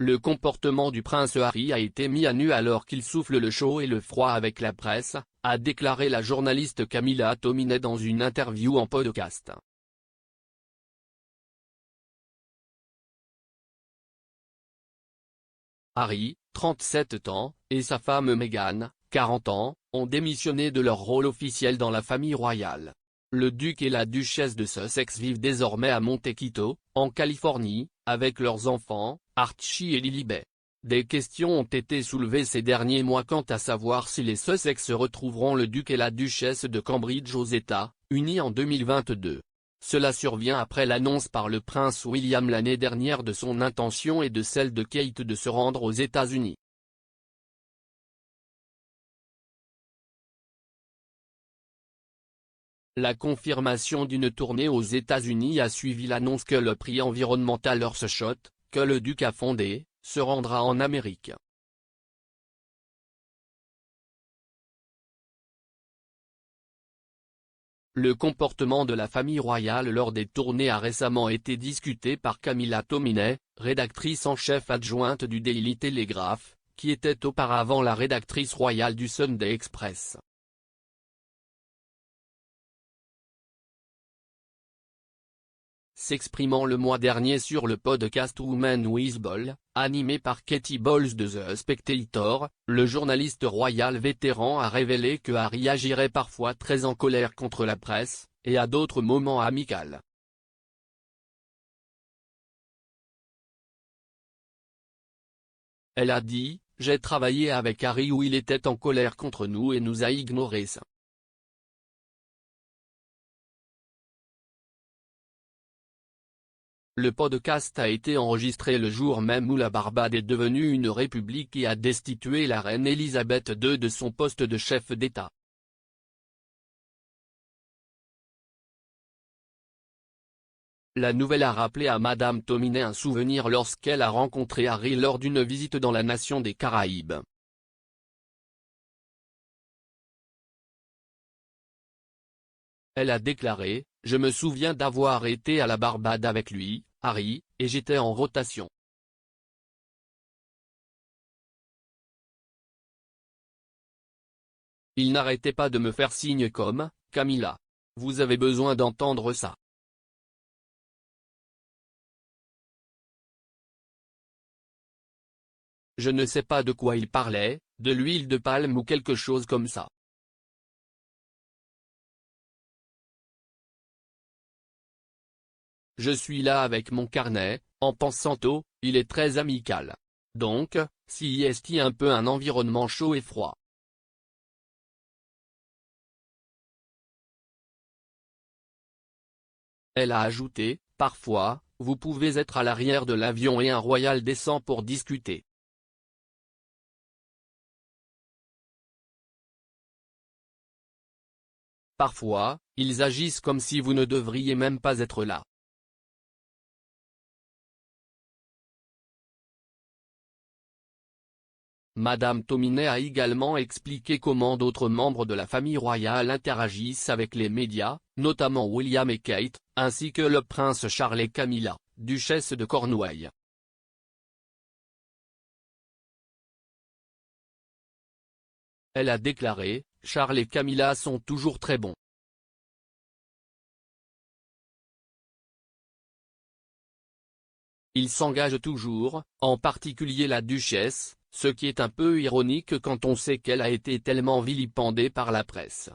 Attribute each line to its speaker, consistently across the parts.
Speaker 1: Le comportement du prince Harry a été mis à nu alors qu'il souffle le chaud et le froid avec la presse, a déclaré la journaliste Camilla Tominey dans une interview en podcast. Harry, 37 ans, et sa femme Meghan, 40 ans, ont démissionné de leur rôle officiel dans la famille royale. Le duc et la duchesse de Sussex vivent désormais à Montecito, en Californie, avec leurs enfants, Archie et Lilibet. Des questions ont été soulevées ces derniers mois quant à savoir si les Sussex retrouveront le duc et la duchesse de Cambridge aux États-Unis en 2022. Cela survient après l'annonce par le prince William l'année dernière de son intention et de celle de Kate de se rendre aux États-Unis. La confirmation d'une tournée aux États-Unis a suivi l'annonce que le prix environnemental Earthshot, que le duc a fondé, se rendra en Amérique. Le comportement de la famille royale lors des tournées a récemment été discuté par Camilla Tominey, rédactrice en chef adjointe du Daily Telegraph, qui était auparavant la rédactrice royale du Sunday Express. S'exprimant le mois dernier sur le podcast Women with Balls, animé par Katie Bowles de The Spectator, le journaliste royal vétéran a révélé que Harry agirait parfois très en colère contre la presse, et à d'autres moments amical. Elle a dit, « J'ai travaillé avec Harry où il était en colère contre nous et nous a ignoré ça. Le podcast a été enregistré le jour même où la Barbade est devenue une république et a destitué la reine Elisabeth II de son poste de chef d'État. La nouvelle a rappelé à Madame Tominey un souvenir lorsqu'elle a rencontré Harry lors d'une visite dans la nation des Caraïbes. Elle a déclaré, « Je me souviens d'avoir été à la Barbade avec lui, Harry, et j'étais en rotation. Il n'arrêtait pas de me faire signe comme, Camilla. Vous avez besoin d'entendre ça. » Je ne sais pas de quoi il parlait, de l'huile de palme ou quelque chose comme ça. Je suis là avec mon carnet, en pensant au, il est très amical. Donc, si est un peu un environnement chaud et froid. Elle a ajouté, « Parfois, vous pouvez être à l'arrière de l'avion et un royal descend pour discuter. Parfois, ils agissent comme si vous ne devriez même pas être là. » Madame Tominey a également expliqué comment d'autres membres de la famille royale interagissent avec les médias, notamment William et Kate, ainsi que le prince Charles et Camilla, duchesse de Cornouailles. Elle a déclaré, « Charles et Camilla sont toujours très bons. Ils s'engagent toujours, en particulier la duchesse, ce qui est un peu ironique quand on sait qu'elle a été tellement vilipendée par la presse. »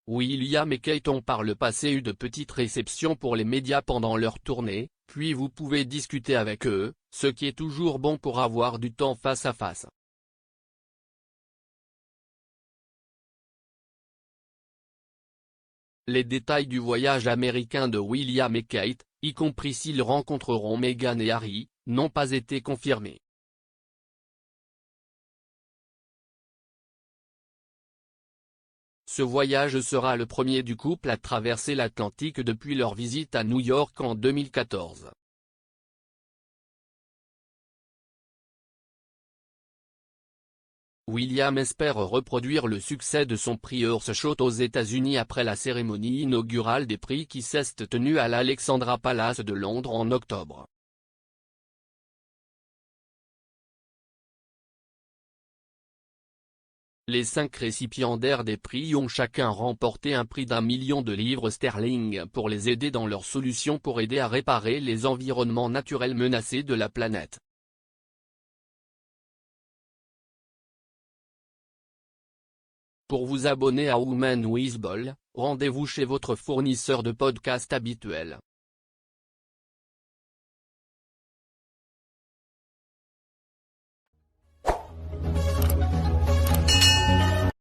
Speaker 1: William et Kate ont par le passé eu de petites réceptions pour les médias pendant leur tournée, puis vous pouvez discuter avec eux, ce qui est toujours bon pour avoir du temps face à face. Les détails du voyage américain de William et Kate, y compris s'ils rencontreront Meghan et Harry, n'ont pas été confirmés. Ce voyage sera le premier du couple à traverser l'Atlantique depuis leur visite à New York en 2014. William espère reproduire le succès de son prix Earthshot aux États-Unis après la cérémonie inaugurale des prix qui s'est tenue à l'Alexandra Palace de Londres en octobre. Les 5 récipiendaires des prix ont chacun remporté un prix d'1 million de livres sterling pour les aider dans leurs solutions pour aider à réparer les environnements naturels menacés de la planète. Pour vous abonner à Women with Ball, rendez-vous chez votre fournisseur de podcast habituel.